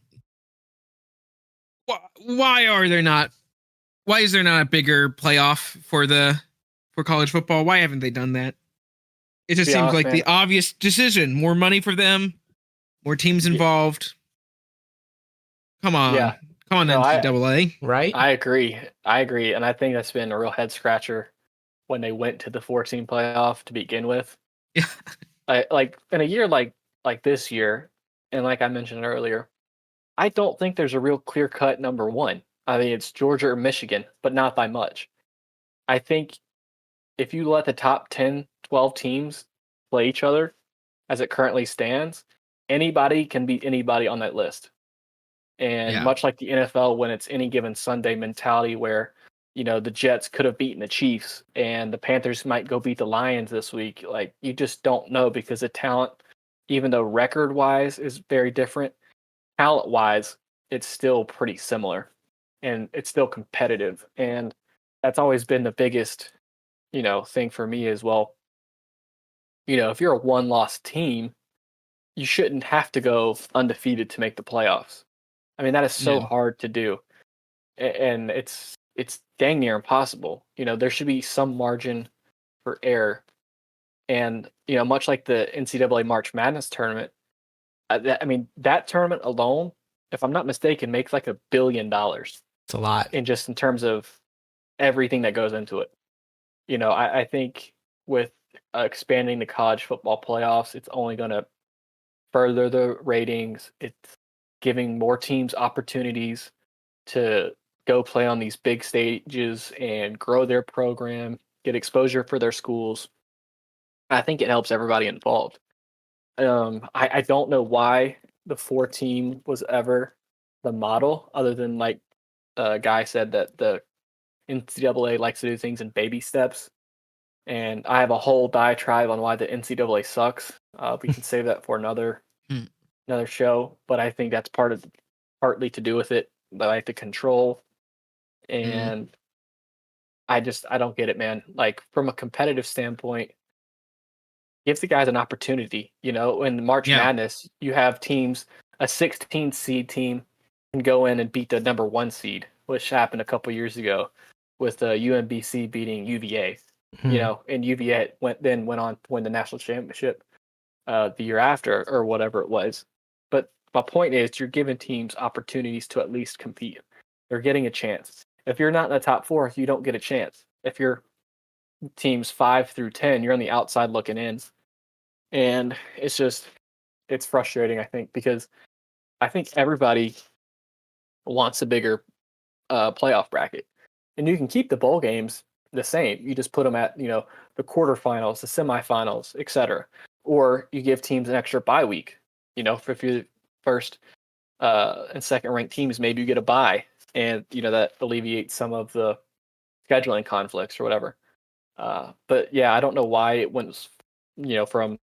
why is there not a bigger playoff for college football? Why haven't they done that? It just seems like the obvious decision. More money for them, more teams involved. Come on. Yeah. Come on, NCAA. Right? I agree. And I think that's been a real head scratcher when they went to the 14 playoff to begin with. Yeah. Like in a year like this year, and like I mentioned earlier, I don't think there's a real clear-cut number 1. I mean, it's Georgia or Michigan, but not by much. I think if you let the top 10, 12 teams play each other as it currently stands, anybody can beat anybody on that list. And much like the NFL, when it's any given Sunday mentality where, the Jets could have beaten the Chiefs and the Panthers might go beat the Lions this week. Like, you just don't know because the talent, even though record-wise is very different, talent-wise, it's still pretty similar, and it's still competitive. And that's always been the biggest, thing for me as well. If you're a one-loss team, you shouldn't have to go undefeated to make the playoffs. I mean, that is so Yeah. hard to do, and it's dang near impossible. There should be some margin for error, and much like the NCAA March Madness tournament, that tournament alone, if I'm not mistaken, makes like $1 billion It's a lot. in terms of everything that goes into it. I think with expanding the college football playoffs, it's only going to further the ratings. It's giving more teams opportunities to go play on these big stages and grow their program, get exposure for their schools. I think it helps everybody involved. I don't know why the 4-team was ever the model, other than like Guy said that the NCAA likes to do things in baby steps. And I have a whole diatribe on why the NCAA sucks. We can save that for another show, but I think that's partly to do with it. I like the control, and I don't get it, man. Like from a competitive standpoint, give the guys an opportunity. In March Madness, you have teams, a 16 seed team can go in and beat the number 1 seed, which happened a couple years ago with UMBC beating UVA. And UVA went on to win the national championship the year after or whatever it was. But my point is, you're giving teams opportunities to at least compete. They're getting a chance. If you're not in the top 4, you don't get a chance. If you're teams 5 through 10, you're on the outside looking in. And it's frustrating, I think, because I think everybody wants a bigger playoff bracket. And you can keep the bowl games the same. You just put them at, the quarterfinals, the semifinals, etc. Or you give teams an extra bye week. If you're first and second ranked teams, maybe you get a bye, and that alleviates some of the scheduling conflicts or whatever. But yeah, I don't know why it went, from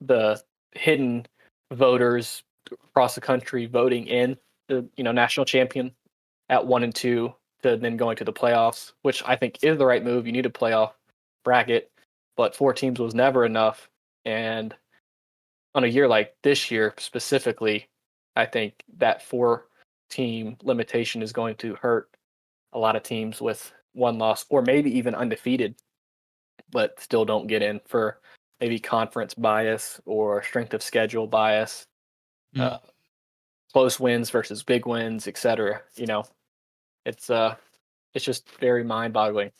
the hidden voters across the country voting in the national champion at 1 and 2 to then going to the playoffs, which I think is the right move. You need a playoff bracket, but 4 teams was never enough. And on a year like this year specifically, I think that 4-team limitation is going to hurt a lot of teams with 1 loss or maybe even undefeated, but still don't get in for maybe conference bias or strength of schedule bias, close wins versus big wins, etc. It's just very mind-boggling.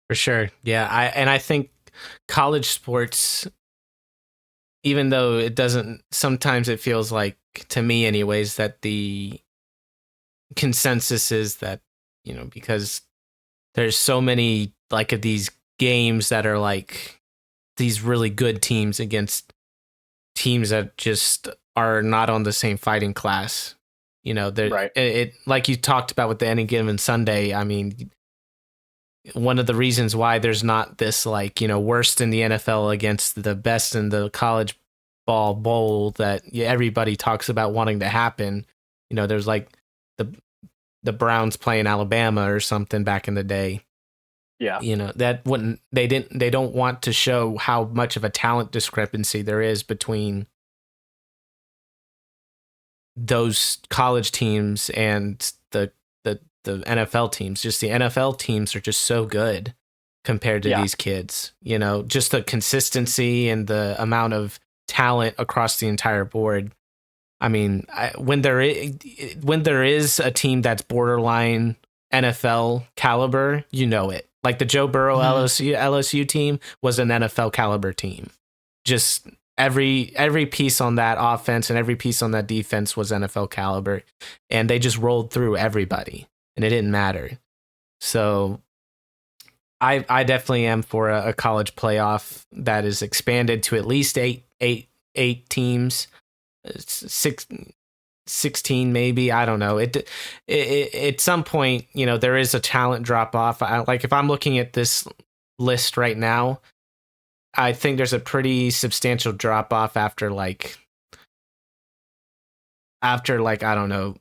For sure. Yeah, I think college sports, even though it doesn't, sometimes it feels like, to me anyways, that the consensus is that, because there's so many like of these games that are like these really good teams against teams that just are not on the same fighting class. Right. It like you talked about with the Any Given Sunday. I mean, one of the reasons why there's not this like, worst in the NFL against the best in the college ball bowl that everybody talks about wanting to happen. There's like the Browns playing Alabama or something back in the day. Yeah. That wouldn't, they don't want to show how much of a talent discrepancy there is between those college teams and the NFL teams. Just the NFL teams are just so good compared to these kids. Just the consistency and the amount of talent across the entire board. I mean, when there is a team that's borderline NFL caliber, it. Like the Joe Burrow LSU team was an NFL caliber team. Just every piece on that offense and every piece on that defense was NFL caliber, and they just rolled through everybody, and it didn't matter. So I definitely am for a college playoff that is expanded to at least eight teams, 16 maybe. I don't know. It at some point, there is a talent drop off. Like if I'm looking at this list right now, I think there's a pretty substantial drop off after I don't know,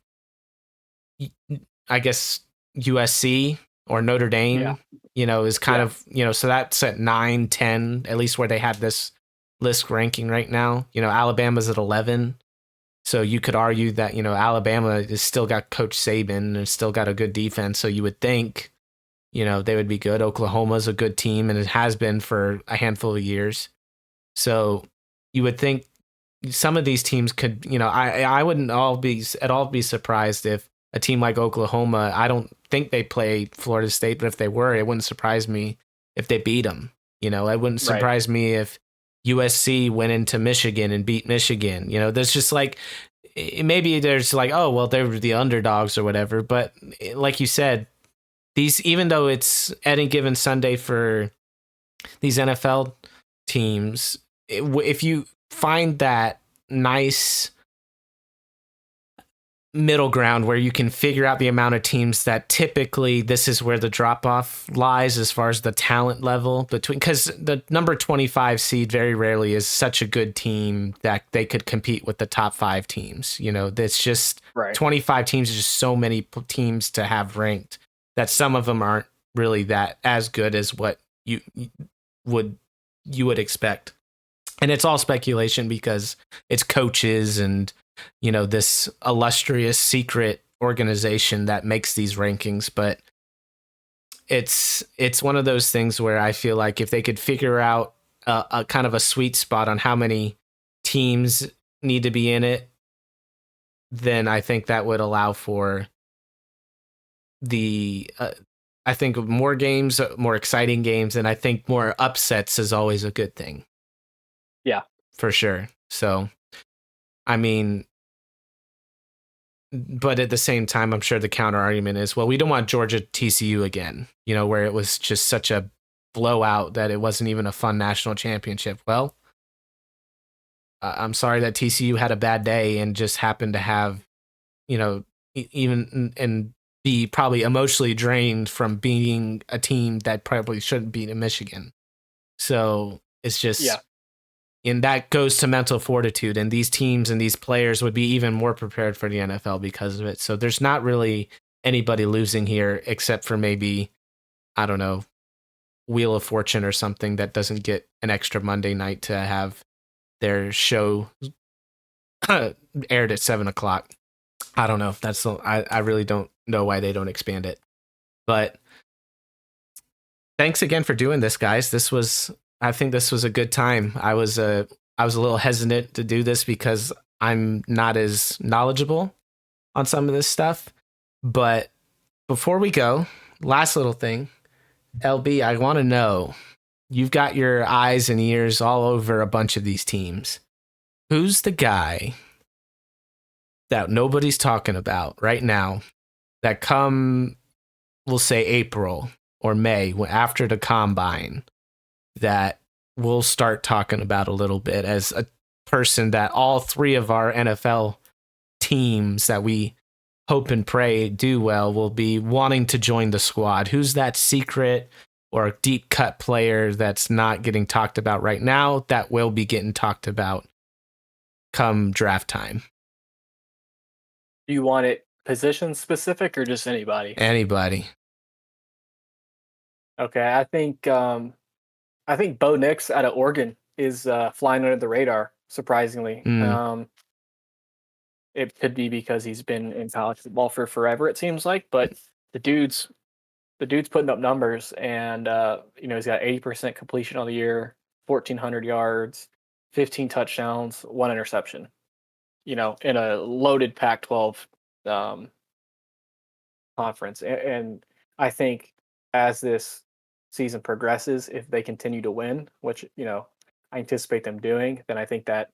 I guess USC or Notre Dame, is kind of, so that's at 9, 10, at least where they have this list ranking right now. Alabama's at 11. So you could argue that, Alabama has still got Coach Saban and has still got a good defense. So you would think, they would be good. Oklahoma's a good team, and it has been for a handful of years. So you would think some of these teams could, I wouldn't at all be surprised if a team like Oklahoma, I don't think they play Florida State, but if they were, it wouldn't surprise me if they beat them. It wouldn't surprise me if USC went into Michigan and beat Michigan. There's just maybe there's oh, well, they were the underdogs or whatever. But like you said, even though it's any given Sunday for these NFL teams, if you find that nice middle ground where you can figure out the amount of teams that typically this is where the drop off lies as far as the talent level between, because the number 25 seed very rarely is such a good team that they could compete with the top 5 teams. That's just 25 teams is just so many teams to have ranked that some of them aren't really that as good as what you would expect. And it's all speculation because it's coaches and this illustrious secret organization that makes these rankings. But it's one of those things where I feel like if they could figure out a kind of a sweet spot on how many teams need to be in it, then I think that would allow for I think more games, more exciting games, and I think more upsets is always a good thing. Yeah, for sure. So, I mean, but at the same time, I'm sure the counter argument is, well, we don't want Georgia TCU again, where it was just such a blowout that it wasn't even a fun national championship. Well, I'm sorry that TCU had a bad day and just happened to have, even and be probably emotionally drained from being a team that probably shouldn't beat in Michigan. So it's just, and that goes to mental fortitude, and these teams and these players would be even more prepared for the NFL because of it. So there's not really anybody losing here except for maybe, I don't know, Wheel of Fortune or something that doesn't get an extra Monday night to have their show aired at 7:00. I don't know if that's, I really don't know why they don't expand it, but thanks again for doing this, guys. I think this was a good time. I was a little hesitant to do this because I'm not as knowledgeable on some of this stuff. But before we go, last little thing, LB, I want to know, you've got your eyes and ears all over a bunch of these teams. Who's the guy that nobody's talking about right now that come, we'll say April or May, after the combine, that we'll start talking about a little bit as a person that all 3 of our NFL teams that we hope and pray do well will be wanting to join the squad? Who's that secret or deep cut player that's not getting talked about right now that will be getting talked about come draft time? Do you want it position specific or just anybody? Anybody. Okay, I think Bo Nix out of Oregon is flying under the radar, surprisingly. It could be because he's been in college football for forever, it seems like, but the dude's putting up numbers, and he's got 80% completion on the year, 1,400 yards, 15 touchdowns, 1 interception. In a loaded Pac-12 conference, and I think as this season progresses, if they continue to win, which I anticipate them doing, then I think that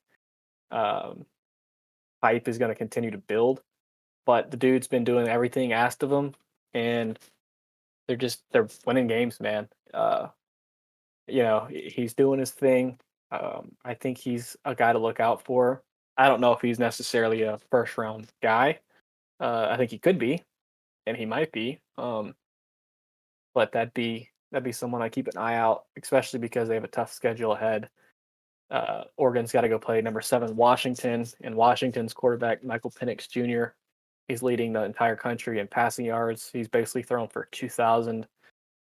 hype is going to continue to build. But the dude's been doing everything asked of him, and they're winning games, man. He's doing his thing. I think he's a guy to look out for. I don't know if he's necessarily a first round guy. I think he could be, and he might be. But that'd be That'd be someone I keep an eye out, especially because they have a tough schedule ahead. Oregon's got to go play number 7 Washington, and Washington's quarterback Michael Penix Jr. He's leading the entire country in passing yards. He's basically thrown for 2,000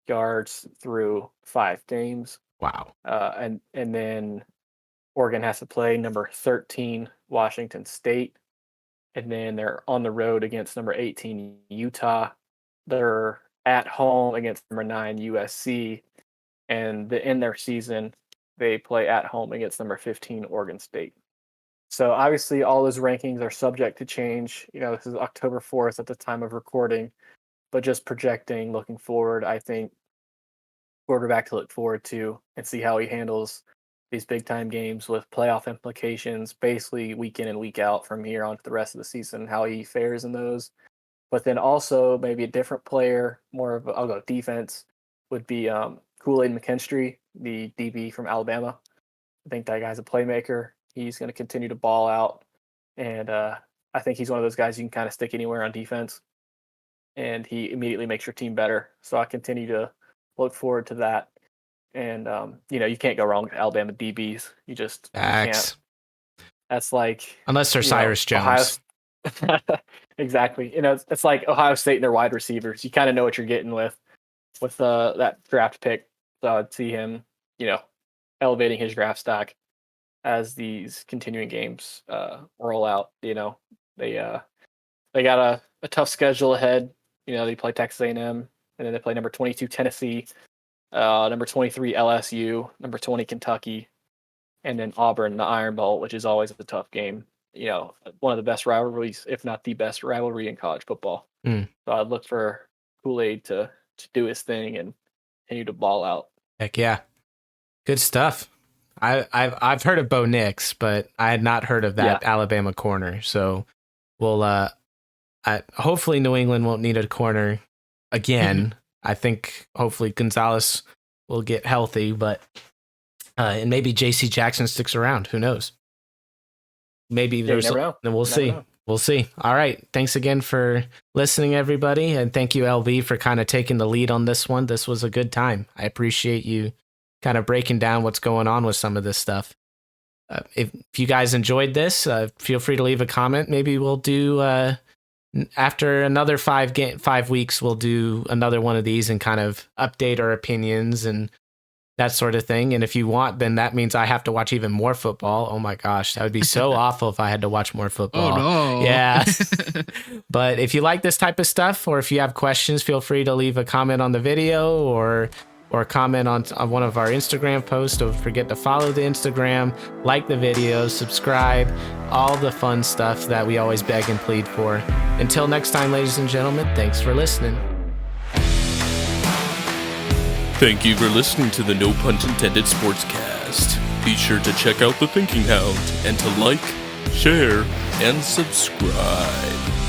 yards through 5 games. Wow. And then Oregon has to play number 13 Washington State, and then they're on the road against number 18 Utah. They're at home against number 9 USC, and in their season they play at home against number 15 Oregon State. So obviously all those rankings are subject to change. This is October 4th at the time of recording, but just projecting, looking forward, I think quarterback to look forward to and see how he handles these big time games with playoff implications, basically week in and week out from here on to the rest of the season, how he fares in those. But then also maybe a different player, more of I'll go defense, would be Kool-Aid McKinstry, the DB from Alabama. I think that guy's a playmaker. He's going to continue to ball out, and I think he's one of those guys you can kind of stick anywhere on defense, and he immediately makes your team better. So I continue to look forward to that. And you can't go wrong with Alabama DBs. You can't. That's like unless they're Cyrus Jones. Exactly. It's like Ohio State and their wide receivers. You kind of know what you're getting with that draft pick. So I'd see him, elevating his draft stock as these continuing games roll out. They got a tough schedule ahead. They play Texas A&M, and then they play number 22 Tennessee, number 23 LSU, number 20 Kentucky, and then Auburn, the Iron Bowl, which is always a tough game. One of the best rivalries, if not the best rivalry in college football. So I'd look for Kool-Aid to do his thing and continue to ball out. Heck yeah. Good stuff. I've heard of Bo Nix, but I had not heard of that Alabama corner. So we'll hopefully New England won't need a corner again. I think hopefully Gonzalez will get healthy, but and maybe JC Jackson sticks around. Who knows? Maybe there's then we'll see. We'll see. All right. Thanks again for listening, everybody. And thank you, LB, for kind of taking the lead on this one. This was a good time. I appreciate you kind of breaking down what's going on with some of this stuff. If you guys enjoyed this, feel free to leave a comment. Maybe we'll do, after another 5 weeks, we'll do another one of these and kind of update our opinions and that sort of thing. And if you want, then that means I have to watch even more football. Oh my gosh, that would be so awful if I had to watch more football. Oh no. Yeah. But if you like this type of stuff, or if you have questions, feel free to leave a comment on the video or comment on one of our Instagram posts. Don't forget to follow the Instagram, like the video, subscribe, all the fun stuff that we always beg and plead for. Until next time, ladies and gentlemen, thanks for listening. Thank you for listening to the No Punt Intended Sportscast. Be sure to check out the Thinking Hound and to like, share, and subscribe.